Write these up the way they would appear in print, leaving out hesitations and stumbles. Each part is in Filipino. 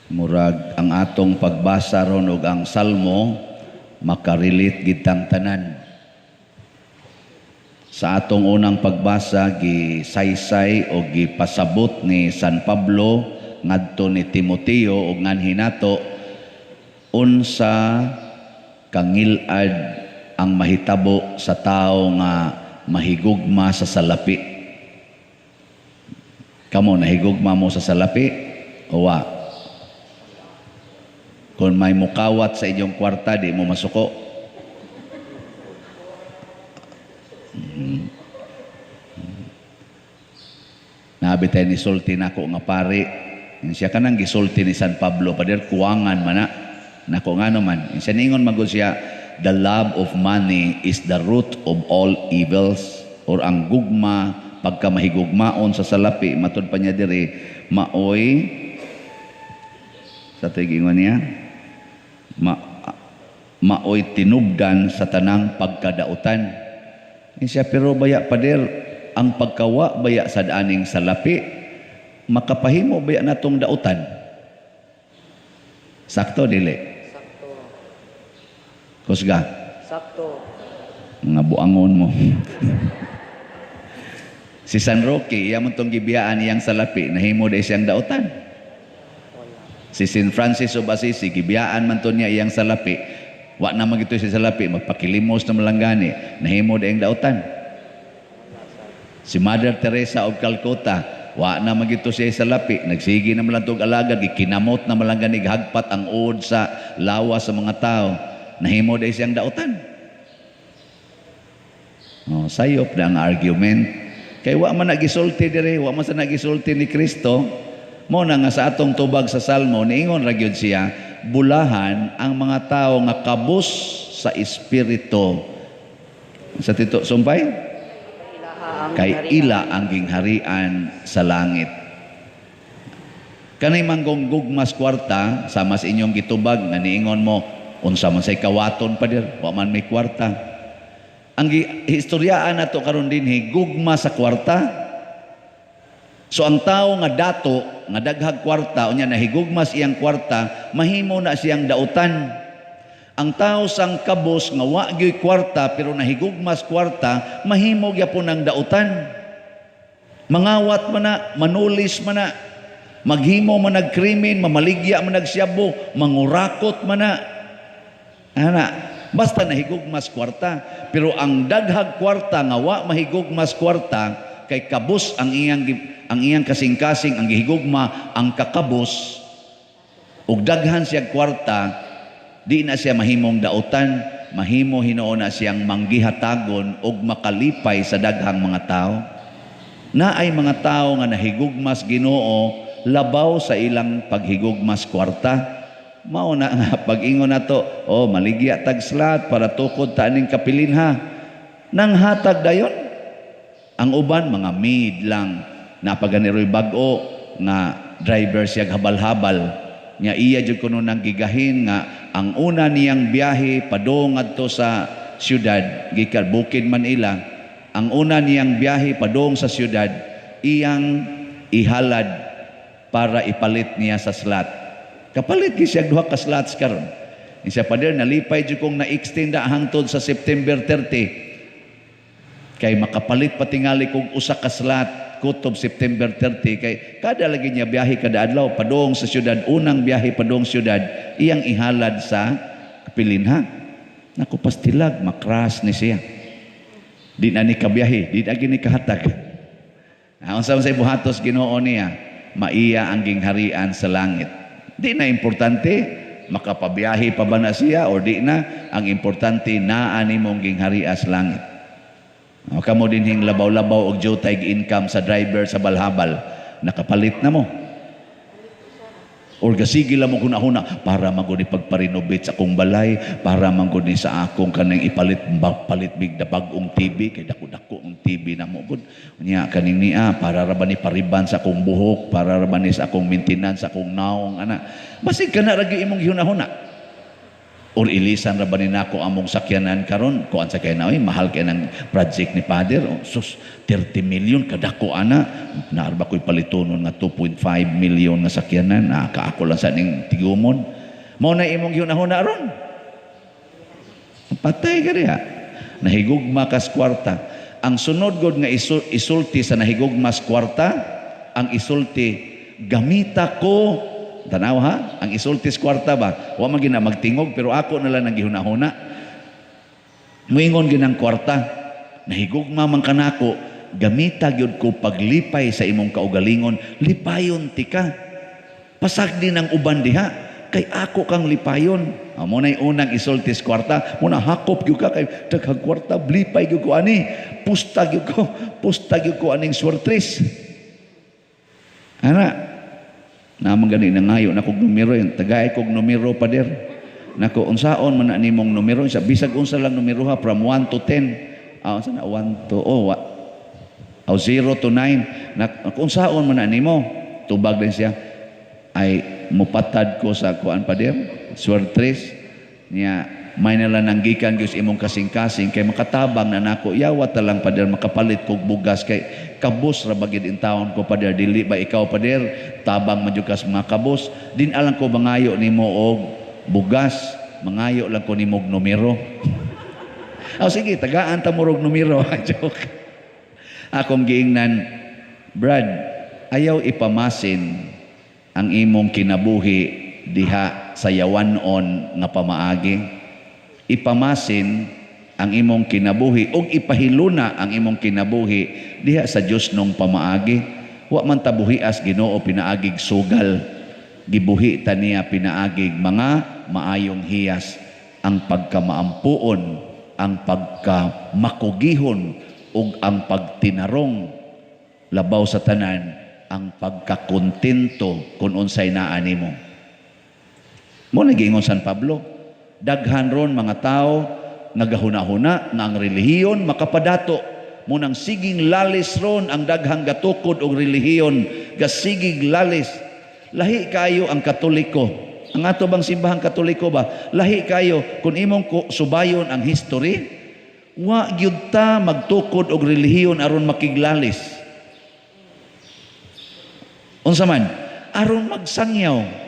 Murag ang atong pagbasa ron og ang salmo makarilit gitang tanan. Sa atong unang pagbasa gisaysay o gipasabot ni San Pablo ngadto ni Timoteo og nganhi nato unsa kangilad ang mahitabo sa tao nga mahigugma sa salapi. Kamo nahigugma mo sa salapi o wa? Kung may mukawat sa inyong kwarta, di mo masuko. Nabitay ni sulti nako nga pari. Siya kanang gisulti ni San Pablo, pader kuwangan man na. Nako nga naman. Siya ningon magod siya, the love of money is the root of all evils. Or ang gugma, pagka mahigugmaon sa salapi, matod pa niya diri, maoy, sa tigingon niya, maoy tinubdan sa tanang pagkadautan. Siya, pero baya pader, ang pagkawa baya sa daning salapi, makapahimo baya natong dautan. Sakto dili? Sakto. Kusga? Sakto. Nga buangon mo. Si San Roque, iya mo itong gibiyaan iyang salapi, nahimo dahil siyang dautan. Si St. Francis of Assisi, gibiyaan man to niya iyang salapi. Wa na magito si salapi, magpakilimos na malanggani. Nahimo dahil dautan. Si Mother Teresa of Calcutta, wa na magito siya salapi. Nagsigi na malantog alagad, gikinamot na malanggani, gihagpat ang uod sa lawa sa mga tao. Nahimo dahil siyang dautan. Oh, sayop na ang argument. Kaya wa man nagisulti dire, wa man sa nagisulti ni Kristo. Mo na nga sa atong tubag sa Salmo, niingon ra gyud siya, bulahan ang mga tao nga kabus sa espiritu. Sa tito sumpay? Kay ila ang gingharian sa langit. Kanay manggong gugmas kwarta, sa mas inyong gitubag, nga niingon mo, unsa man say kawaton pa dir, wa man may kwarta. Ang historyaan nato karon dinhi, gugma sa kwarta. So ang tao nga dato, nga daghag kwarta, unya nahigugmas iyang kwarta, mahimo na siyang dautan. Ang tao sang kabos nga wa gyud kwarta pero nahigugmas kwarta, mahimo gyapon ang dautan. Mangawat man na, manulis man na, maghimo man nagkrimen, mamaligya man nagsyabo, mangurakot man na. Ana, basta nahigugmas kwarta. Pero ang daghag kwarta nga wa mahigugmas kwarta, kay kabos ang iyang kasing-kasing, ang gihigugma, ang kakabos, ug daghan siya kwarta, di na siya mahimong dautan, mahimo hinuon na siyang manggihatagon ug makalipay sa daghang mga tao. Naay mga tao nga nahigugmas Ginoo, labaw sa ilang paghigugmas kwarta. Mao na nga pag-ingon nato, oh maligya tag slat para tukod ta aning kapilin ha. Nang hatag dayon. Ang uban mga maid lang, napaganiroy bag-o nga driver siya habal-habal. Nya iya jud kuno nang gigahin nga ang una niyang biyahe padung adto sa syudad, gikan Bukid Manila. Ang una niyang biyahe padung sa syudad, iyang ihalad para ipalit niya sa slot. Kapalit gi siya duha ka slots karon. Siya pa der nalipay jud kong na-extend hangtod sa September 30. Kay makapalit patingali kong usa ka slot kutob September 30 kay kada lagi niya biyahe kada adlaw padung sa syudad, unang biyahe padung syudad, iyang ihalad sa kapilin ha. Naku pastilag makras ni siya. Di na ni kabiyahe, di na gini kahatag. Unsa man say buhatos Ginoo niya, maiya ang gingharian sa langit. Di na importante makapabiyahe pa ba na siya or di na, ang importante naa nimong gingharian sa langit. Kamo din hing labaw-labaw og jutay income sa driver sa balhabal, nakapalit na mo. Or gasigi lang mo kunahuna para maguni pagpa-renovate sa akong balay, para maguni sa akong kanang ipalit big da bagong TV kay dako-dako ang TV na mo gud. Unya kaning niya para ra ba ni pariban sa akong buhok, para ra ba ni sa akong maintenance sa akong naong ana. Basig kana ra gyud imong gihuna-huna. or ilisan ra ba ni nako among sakyanan karon kuan sa kay na mahal kay nang project ni Father sus 30 million kadako ana naarba ko'y palitonon nga 2.5 million nga sakyanan kaako lang sa ning tigumon mo na imong hunahuna ron patay ka diha nahigugma kas kwarta ang sunod god nga isulti sa nahigugmas kwarta ang isulti gamita ko tanaw ha ang isulti sa kwarta ba wa man gina magtingog pero ako na lang nagihunahuna muingon ginang kwarta nahigugma man kanako gamita gyud ko paglipay sa imong kaugalingon lipayon tika pasagdi ng uban diha kay ako kang lipayon amo nay unang isulti sa kwarta mo na hakop gyud ka kay daghang kwarta lipay gyud ko ani pusta gyud ko aning swertres ana namang gani nangayo na kog numero yung tagay kog numero pader nako unsaon man na nimong numero sa bisag unsa lang numero ha from 1 to 10 unsa na 1 to 0 to 9 nako unsaon man na nimo tubag din siya ay mupatad ko sa kuan pader swertres niya may nalang nanggikan gyud imong kasing-kasing kay makatabang na nako yawat lang pader makapalit kog bugas kay kabus ra bagid in taon ko pader dili ba ikaw pader tabang majukas mga kabus din alang ko mangayo nimo og bugas mangayo lang ko nimo og numero sige tagaan ta mo og numero joke akong giingnan Brad ayaw ipamasin ang imong kinabuhi diha sa yawanon nga pamaagi ipamasin ang imong kinabuhi ug ipahiluna ang imong kinabuhi diha sa Dios nung pamaagi wa man tabuhias Ginoo pinaagig sugal gibuhi ta niya pinaagig mga maayong hiyas ang pagkamaampuon ang pagkamakugihon ug ang pagtinarong labaw sa tanan ang pagkakontento kung unsay naa nimo mo nagingon San Pablo daghan ron mga tao nagahuna-huna nga ang relihiyon makapadato munang siging lalis ron ang daghang gatukod og relihiyon gasigig lalis lahi kayo ang Katoliko ang ato bang simbahang Katoliko ba lahi kayo kung imong subayon ang history wa gyud ta magtukod og relihiyon aron makiglalis unsa man aron magsangyaw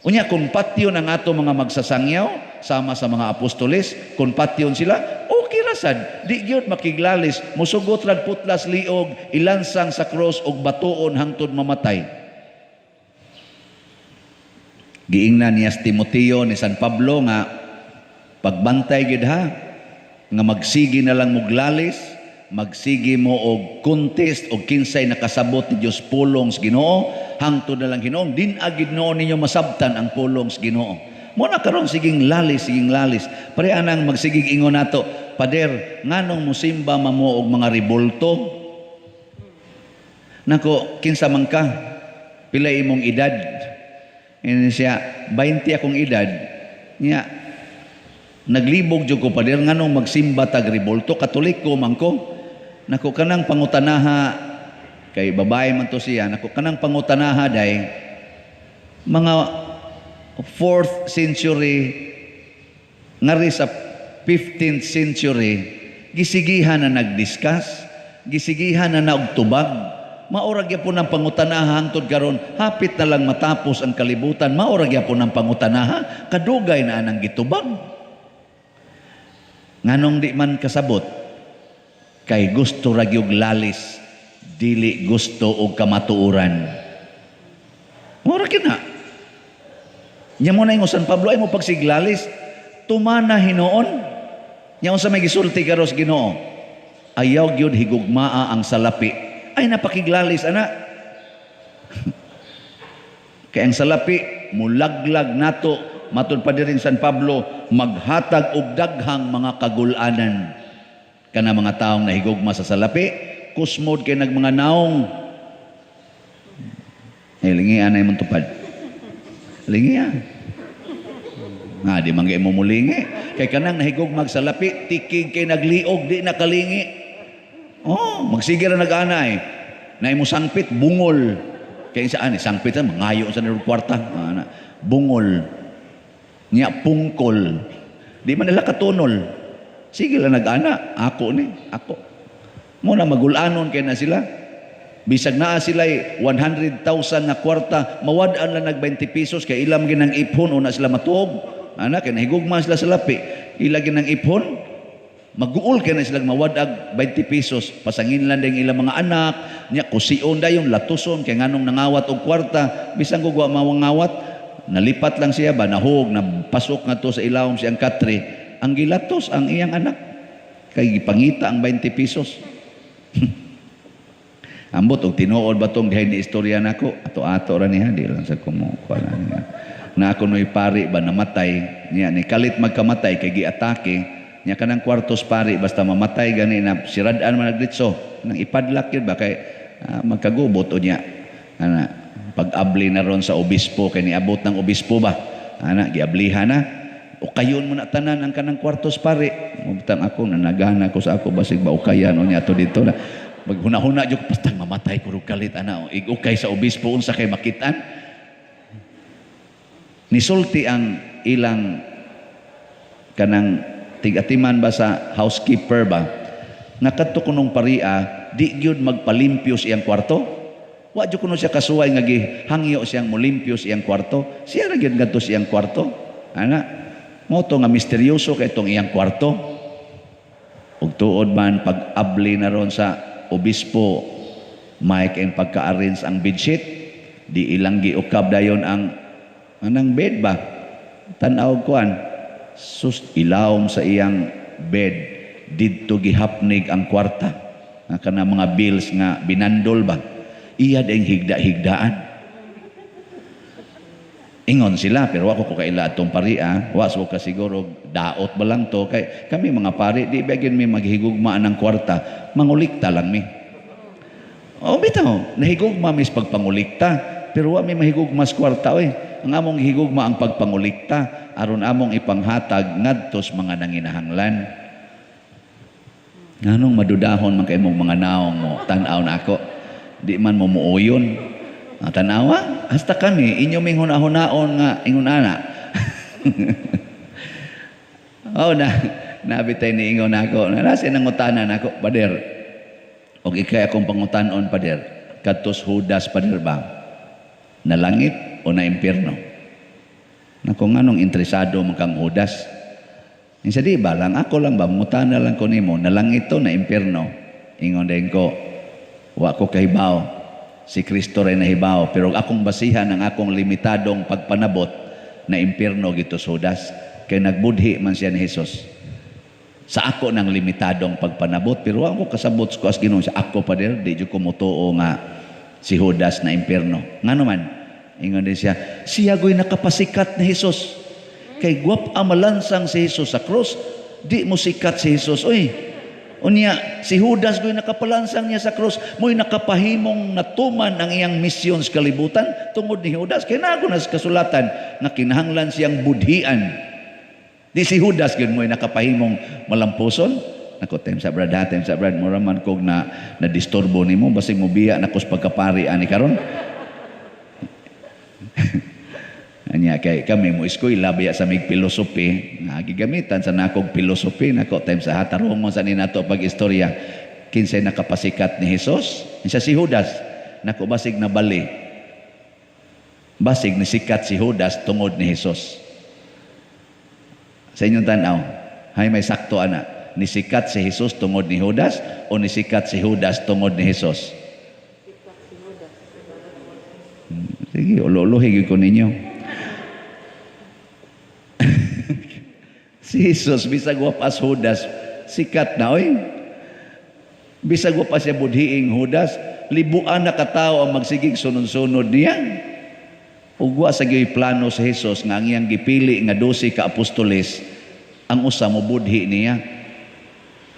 unya kung patyon ang ato mga magsasangyaw sama sa mga apostoles kung patyon sila okay ra sad di gyud makiglalis musugot rag putlas liog ilansang sa cross og batuon hangtod mamatay giingnan niya Timoteo ni San Pablo nga pagbantay gid ha nga magsigi na lang mo glalis magsigi mo og contest og kinsay nakasabot ni Dios pulong sa Ginoo hangtod na lang Ginoo din agid noon ninyo masabtan ang pulong sa Ginoo mo na karon siging lalis pare anang magsigig ingon nato pader nganong musimba mamo og mga rebolto nako kinsa man ka pila imong edad ini siya 20 akong edad niya naglibog jud ko pader nganong magsimba tag rebolto Katoliko man ko nako kanang pangutanaha kay babae man to siya nako kanang pangutanaha day mga 4th century ngari sa 15th century gisigihan na nagdiscuss gisigihan na naugtubag maurag yapon ang pangutanaha hangtod karon hapit na lang matapos ang kalibutan maurag yapon ang pangutanaha kadugay na anang gitubag nganong di man kasabot kay gusto ra gyud lalis dili gusto og kamatuoran mura kina nya mo na ingon San Pablo ay mo pagsiglalis tumana hinoon nya unsa may gisulti karon sa Ginoo ayaw gyud higugmaa ang salapi ay napakiglalis ana kay ang salapi mulaglag nato matud pa diring San Pablo maghatag og daghang mga kagul-anan kana mga taong nahigugma sa salapi kusmod kay nagmanga naong lingi anay mong tupad lingi nga di man kay mo mulingi kay kanang nahigugma sa salapi tikig kay nagliog di nakalingi magsige ra nag-anay na imo sangpit bungol kay saan sangpit mangayo sa kwarta bungol Nya pungkol. Di man nila katunol. Sige lang nag-ana, ako ni, ako. Muna magulanon kay na sila. Bisag naa sila 100,000 na kwarta, mawad-an lang nag 20 pesos kay ilam ginang ipon una sila matuog. Ana kay nahigugma sila sa lapi. Ila ginang ipon, maguol kay na sila mawadag 20 pesos. Pasangin lang ding ilang mga anak, nya kusion dayon latuson kay nganong nangawat og kwarta, bisan gugwa mawangawat, nalipat lang siya ba nahog na pasok nga to sa ilawom siyang katre. Ang gilatos ang iyang anak kay gipangita ang 20 pesos. Ambot og tinuod ba tong dihay ni istorya nako ato-ato ra niya di lang sa kumukuha niya na ako no'y pari ba namatay niya ni kalit magkamatay kay giatake niya kanang kwartos pari basta mamatay gani na siradaan man nagditso nang ipadlak yun ba kay magkagubot o niya ana pag-abli na ron sa obispo kay niabot ng obispo ba ana giablihan na o kayon mo na tanan ang kanang kwartos pari mubtang ako nanagana ko sa ako basig ba ukayan o niya to dito na maghuna-huna jud pastang mamatay kurog kalit ana igukay sa obispo unsa kay makitaan nisulti ang ilang kanang tigatiman ba sa housekeeper ba nga kadto kunong paria di gyud magpalimpyo siyang kwarto wa jud kuno siya kasuway nga gihangyo siyang molimpyo siyang kwarto siya ra gyud ngadto siyang kwarto ana mo to nga misteryoso kay tong iyang kwarto ug tuod man pag-abli na ron sa obispo Mike and pagka-arrange ang bedsheet di ilang giukab dayon ang anang bed ba tan-aw kuan sus ilawom sa iyang bed didto gihapnig ang kwarta nga kana mga bills nga binandol ba iya ding higda-higdaan ingon sila pero ako ko kaila atong paria wa so ka siguro daot ba lang to kay kami mga pari di bagin mi maghigugma ng kwarta mangulikta lang mi o bitaw nahigugma mis pagpangulikta pero wa mi mahigugma sa kwarta oy ang among higugma ang pagpangulikta aron among ipanghatag ngadtos mga nanginahanglan nganong madudahon man kay mong mga naong mo tan-aw na ako di man mo muuyon tanawa hasta kami inyo ming hunahunaon nga ingon ana oh nabitay ni ingon ako nasi nang utanan ako pader og ikay akong pangutanon pader kadtos Judas pader ba na langit o na impierno nako nganong interesado man kang Judas insa di ba lang ako lang ba mutana lang ko nimo na langit to na impierno ingon din ko wa ko kahibaw si Kristo rin nahibaw pero akong basihan ang akong limitadong pagpanabot na impierno gito Judas kay nagbudhi man siya ni Jesus sa ako ng limitadong pagpanabot pero ako kasabot ko as Ginoo sa ako pa der di jud ko motuo nga si Judas na impierno ngano man ingon din siya goy nakapasikat ni Jesus kay guwap amalansang si Jesus sa krus di mo sikat si Jesus oy unya si Judas goy nakapalansang niya sa krus mo'y nakapahimong natuman ang iyang misyon sa kalibutan tungod ni Judas kay nago na sa kasulatan nga kinahanglan siyang budhian di si Judas gyud mo'y nakapahimong malampuson nako time sa brad mura man kog na disturbo nimo basig mo biya nakos pagkapari ani karon anya kay kami mo eskwela biya sa mig pilosopi nga gigamitan sa nakog pilosopi nako time sa hatarungon sa ni nato pag istorya kinsay nakapasikat ni Jesus isa si Judas nako basig na bali basig ni sikat si Judas tungod ni Jesus sa inyong tanaw hay may sakto ana ni sikat si Jesus tungod ni Judas o ni sikat si Judas tungod ni Jesus sige ulo-ulohi ko ninyo si Jesus bisag wa pas Judas sikat na oy bisag wa pa siya budhiing Judas libuan na katawo ang magsigig sunod-sunod niya ug wa sa gyud plano sa Jesus nga ang iyang gipili nga 12 ka apostoles ang usa mo budhi niya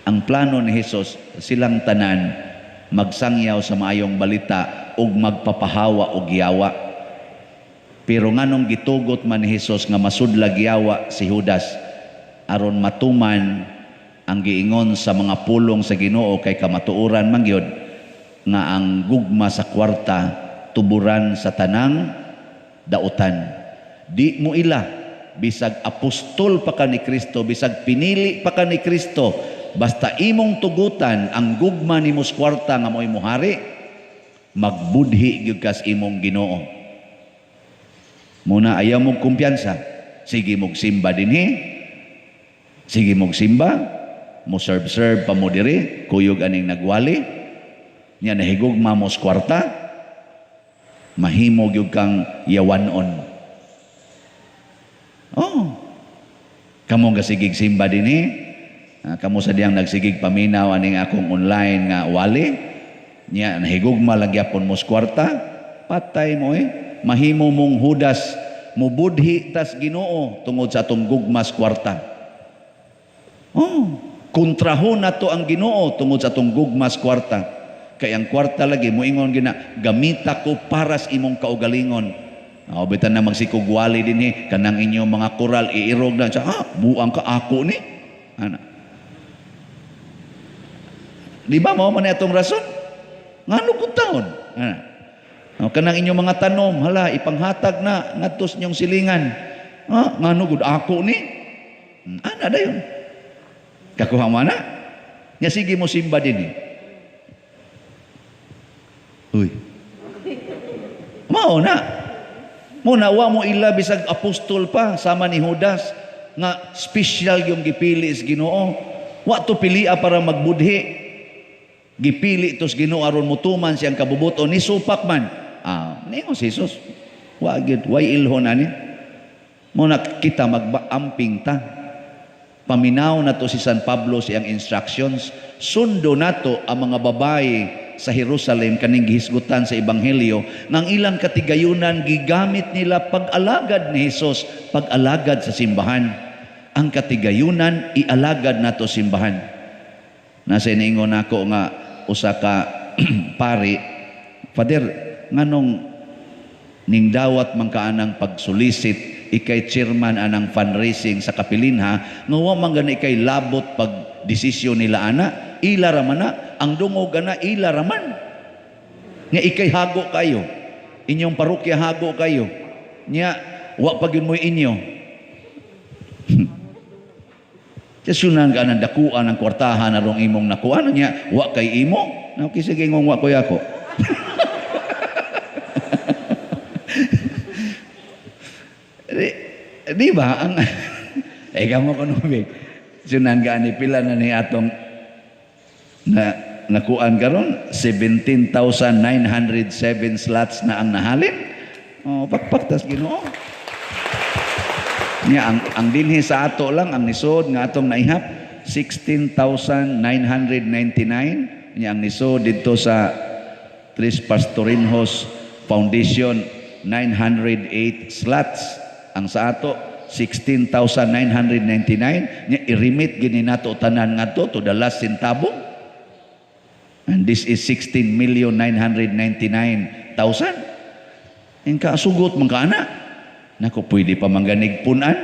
ang plano ni Jesus silang tanan magsangyaw sa maayong balita ug magpapahawa og yawa pero nganong gitugot man ni Jesus nga masudlag yawa si Judas aron matuman ang giingon sa mga pulong sa Ginoo kay kamatuoran man gyud nga ang gugma sa kwarta tuburan sa tanang dautan di mo ila bisag apostol pa ka ni Kristo, bisag pinili pa ka ni Kristo, basta imong tugutan ang gugma ni mos kwarta nga mo'y muhari, magbudhi gyud kas imong Ginoo. Muna ayaw mong kumpiyansa, sige mong simba dinhi, sige mong simba, mo serve pa mo diri, kuyog aning nagwali, nya nahigugma mos kwarta, mahimo gyud kang yawanon. Oh, kamo nga sigig simba dinhi, kamo sa diyang nagsigig paminaw aning akong online nga wali, nya nahigugma lang gyapon mos kwarta, patay mo mahimo mong hudas, mubudhi tas Ginoo tungod sa atong gugmas kwarta. Oh, kontrahon nato ang Ginoo tungod sa atong gugmas kwarta. Kay ang kwarta lagi moingon gina, gamita ko para sa imong kaugalingon. Bitan na magsikugwali din kanang inyong mga koral iirog na siya, buang ka ako ni. Ana. Di ba mo man itong rason? Ngano kung taon? Ana. Kanang inyong mga tanom, hala, ipanghatag na ngatos nyong silingan. Ngano gud ako ni? Ana dayon. Kakuha mo na? Nga sige mo simba din Uy. Mao na. Muna wa mo ila bisag apostol pa sama ni Judas nga special yung gipili is Ginoo. Wa to pilia para magbudhi. Gipili tos Ginoo aron mutuman siyang kabubuton ni supak man. Niyo si Jesus. Wa gid way ilhon ani. Muna kita magbaamping ta. Paminaw na to si San Pablo siyang instructions. Sundo nato ang mga babae sa Jerusalem kaning gihisgutan sa ebanghelyo nang ilang katigayunan gigamit nila pag-alagad ni Hesus, pag-alagad sa simbahan. Ang katigayunan ialagad nato simbahan. Nasa iningon nako nga usa ka pari, Father, nganong ning dawat man kaanang pagsulisit ikay chairman anang fundraising sa kapilinha, nga wa man gani ikay labot pag desisyon nila ana, ila raman na ang dungog na ila raman nga ikay hago kayo, inyong parokya hago kayo nya wa pag yun mo inyo sunan ka ng dakuan ng kwartahan na rong imong nakuan nya wa kay imo nakisige ngong wa koy ako. Di ba ang kamo kanubig sunan ka ni pila na ni atong na nakuan karon 17,907 slots na ang nahalin. Pakpak tas Ginoo. Nya ang dinhi sa ato lang ang nisod nga atong naihap 16,999. Nya ang nisod didto sa Tres Pastorinhos Foundation 908 slots. Ang sa ato 16,999. Nya i-remit gini nato tanan ngadto to the last centavo. And this is 16,999,000. Ang kaasugot man ka ana. Naku, pwede pa mangganig punan.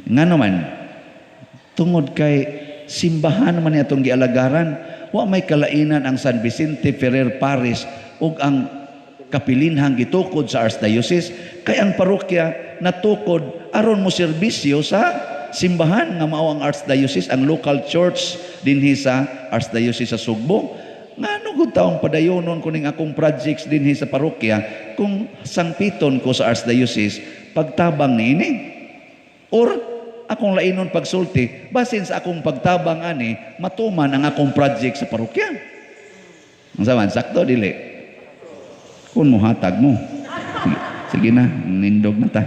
Nga naman, tungod kay simbahan man itong gialagaran, wa may kalainan ang San Vicente Ferrer Parish ug ang kapilinhang gitukod sa Archdiocese, kay ang parokya natukod aron mo serbisyo sa simbahan nga mao ang Archdiocese, ang local church dinhi sa Archdiocese sa Sugbo. Ngano gud taong padayonon kuning akong projects dinhi sa parokya kung sangpiton ko sa Archdiocese pagtabang niini or akong lainon pagsulti basin sa akong pagtabang ani matuman ang akong project sa parokya. Ang saman sakto dili kun mohatag mo. Sige na, nindog na ta.